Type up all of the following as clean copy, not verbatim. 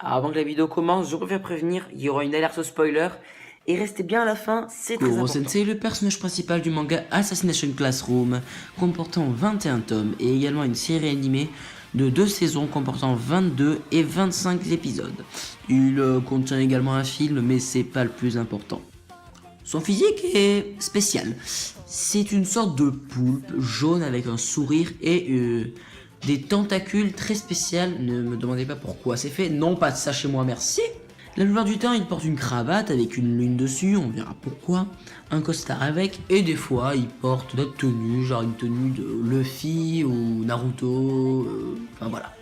Alors, avant que la vidéo commence, je préfère prévenir, il y aura une alerte spoiler. Et restez bien à la fin, c'est très Koro important. Sensei est le personnage principal du manga Assassination Classroom, comportant 21 tomes, et également une série animée de 2 saisons comportant 22 et 25 épisodes. Il contient également un film, mais c'est pas le plus important. Son physique est spécial. C'est une sorte de poulpe jaune avec un sourire et des tentacules très spéciales. Ne me demandez pas pourquoi c'est fait. Non, pas de ça chez moi, merci. La plupart du temps, il porte une cravate avec une lune dessus, on verra pourquoi. Un costard avec, et des fois, il porte d'autres tenues, genre une tenue de Luffy ou Naruto. Enfin voilà.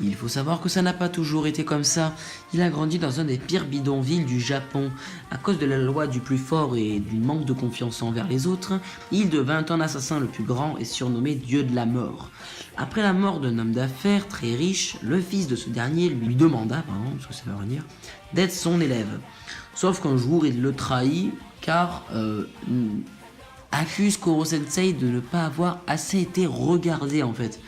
Il faut savoir que ça n'a pas toujours été comme ça. Il a grandi dans un des pires bidonvilles du Japon. À cause de la loi du plus fort et du manque de confiance envers les autres, il devint un assassin le plus grand et surnommé Dieu de la mort. Après la mort d'un homme d'affaires très riche, le fils de ce dernier lui demanda, parce que ça veut rien dire, d'être son élève. Sauf qu'un jour, il le trahit car accuse Koro Sensei de ne pas avoir assez été regardé en fait.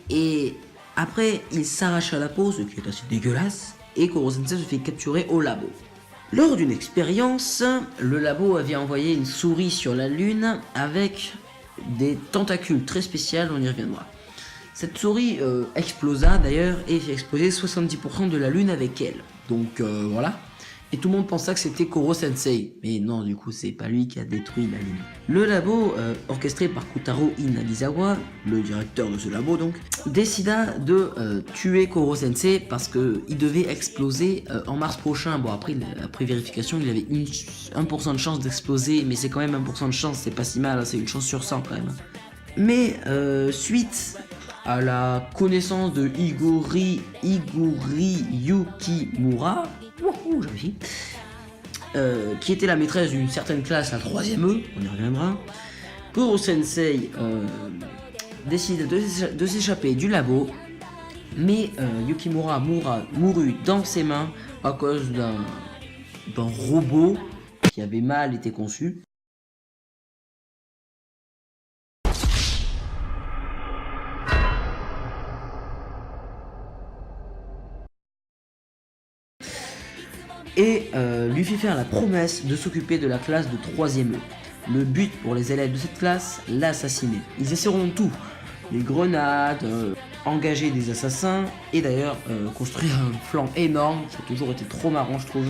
Et après, il s'arrache à la peau, ce qui est assez dégueulasse, et Koro Sensei se fait capturer au labo. Lors d'une expérience, le labo avait envoyé une souris sur la lune avec des tentacules très spéciales, on y reviendra. Cette souris explosa d'ailleurs et fait exploser 70% de la lune avec elle. Donc voilà. Et tout le monde pensa que c'était Koro Sensei. Mais non, du coup, c'est pas lui qui a détruit la lune. Le labo, orchestré par Kotaro Inagisawa, le directeur de ce labo donc, décida de tuer Koro Sensei parce qu'il devait exploser en mars prochain. Bon, après vérification, il avait 1% de chance d'exploser, mais c'est quand même 1% de chance, c'est pas si mal, hein, c'est une chance sur 100 quand même. Mais suite à la connaissance de Iguri Yukimura, wouhou, j'en suis, qui était la maîtresse d'une certaine classe, la 3ème E, on y reviendra, Koro Sensei décide de s'échapper du labo, mais Yukimura mourut dans ses mains à cause d'un robot qui avait mal été conçu. Et lui fit faire la promesse de s'occuper de la classe de 3ème E. Le but pour les élèves de cette classe, l'assassiner. Ils essaieront tout, les grenades, engager des assassins, et d'ailleurs construire un flanc énorme, ça a toujours été trop marrant je trouve.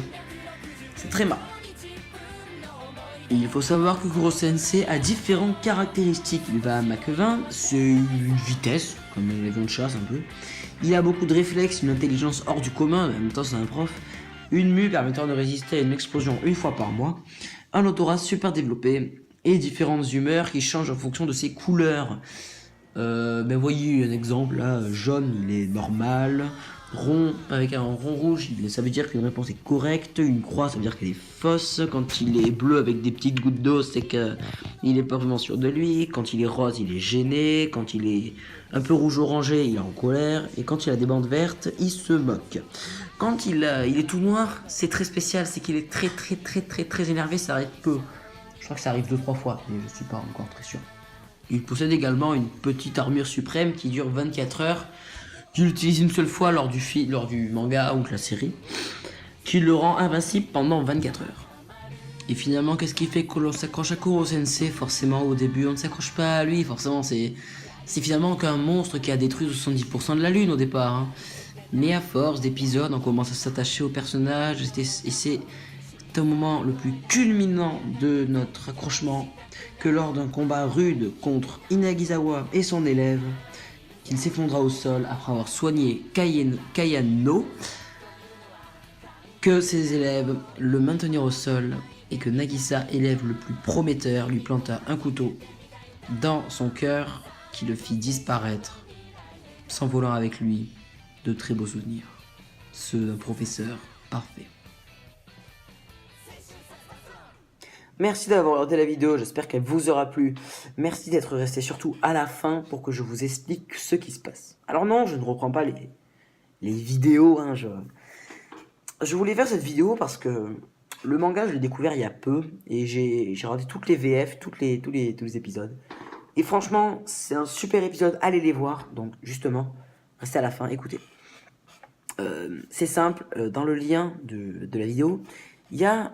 C'est très marrant. Il faut savoir que Koro Sensei a différentes caractéristiques. Il va à Mach 20, c'est une vitesse, comme les avions de chasse un peu. Il a beaucoup de réflexes, une intelligence hors du commun, en même temps c'est un prof. Une mue permettant de résister à une explosion une fois par mois, un odorat super développé, et différentes humeurs qui changent en fonction de ses couleurs. Voyez un exemple, là, jaune il est normal, rond avec un rond rouge ça veut dire qu'une réponse est correcte, une croix ça veut dire qu'elle est fausse, quand il est bleu avec des petites gouttes d'eau c'est qu'il est pas vraiment sûr de lui, quand il est rose il est gêné, quand il est un peu rouge orangé il est en colère, et quand il a des bandes vertes il se moque. Quand il est tout noir, c'est très spécial, c'est qu'il est très énervé, ça arrive peu. Je crois que ça arrive 2-3 fois, mais je suis pas encore très sûr. Il possède également une petite armure suprême qui dure 24 heures, qu'il utilise une seule fois lors du manga ou de la série, qui le rend invincible pendant 24 heures. Et finalement, qu'est-ce qui fait que l'on s'accroche à Koro Sensei? Forcément, au début, on ne s'accroche pas à lui, forcément, c'est finalement qu'un monstre qui a détruit 70% de la lune au départ. Hein. Mais à force d'épisodes, on commence à s'attacher au personnage, et c'est au moment le plus culminant de notre accrochement que lors d'un combat rude contre Inagisawa et son élève, qu'il s'effondra au sol après avoir soigné Kayano, que ses élèves le maintenirent au sol et que Nagisa, élève le plus prometteur, lui planta un couteau dans son cœur qui le fit disparaître, s'envolant avec lui de très beaux souvenirs. Ceux d'un professeur parfait. Merci d'avoir regardé la vidéo, j'espère qu'elle vous aura plu. Merci d'être resté surtout à la fin pour que je vous explique ce qui se passe. Alors non, je ne reprends pas les vidéos, hein, je voulais faire cette vidéo parce que le manga, je l'ai découvert il y a peu, et j'ai regardé toutes les VF, tous les épisodes. Et franchement, c'est un super épisode, allez les voir, donc justement, restez à la fin, écoutez. c'est simple, dans le lien de la vidéo, il y a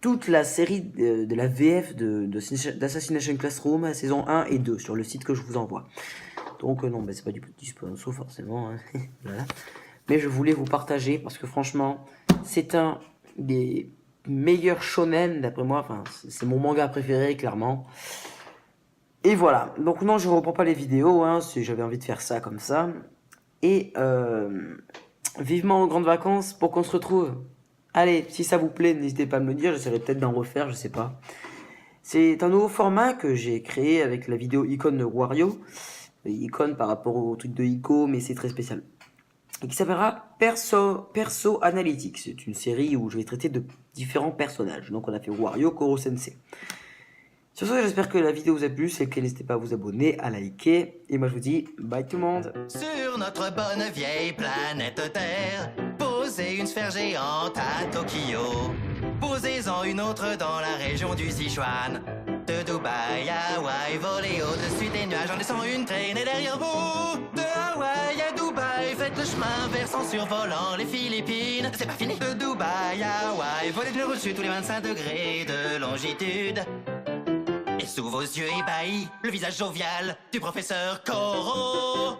toute la série de la VF d'Assassination Classroom, la saison 1 et 2, sur le site que je vous envoie. Donc non, c'est pas du sponsor forcément, hein. Voilà. Mais je voulais vous partager, parce que franchement, c'est un des meilleurs shonen, d'après moi, enfin, c'est mon manga préféré, clairement. Et voilà, donc non, je reprends pas les vidéos, hein, j'avais envie de faire ça comme ça. Et vivement aux grandes vacances pour qu'on se retrouve. Allez, si ça vous plaît, n'hésitez pas à me le dire, j'essaierai peut-être d'en refaire, je sais pas. C'est un nouveau format que j'ai créé avec la vidéo Icône de Wario. Icône par rapport au truc de Ico, mais c'est très spécial. Et qui s'appellera Perso Analytics. C'est une série où je vais traiter de différents personnages. Donc on a fait Wario, Koro Sensei. Sur ce, j'espère que la vidéo vous a plu, c'est que n'hésitez pas à vous abonner, à liker, et moi je vous dis bye tout le monde. Sur notre bonne vieille planète Terre, posez une sphère géante à Tokyo. Posez-en une autre dans la région du Sichuan. De Dubaï à Hawaï, volez au-dessus des nuages en laissant une traînée derrière vous. De Hawaï à Dubaï, faites le chemin versant en survolant les Philippines. C'est pas fini. De Dubaï à Hawaï, volez de au-dessus tous les 25 degrés de longitude. Et sous vos yeux ébahis, le visage jovial du professeur Koro.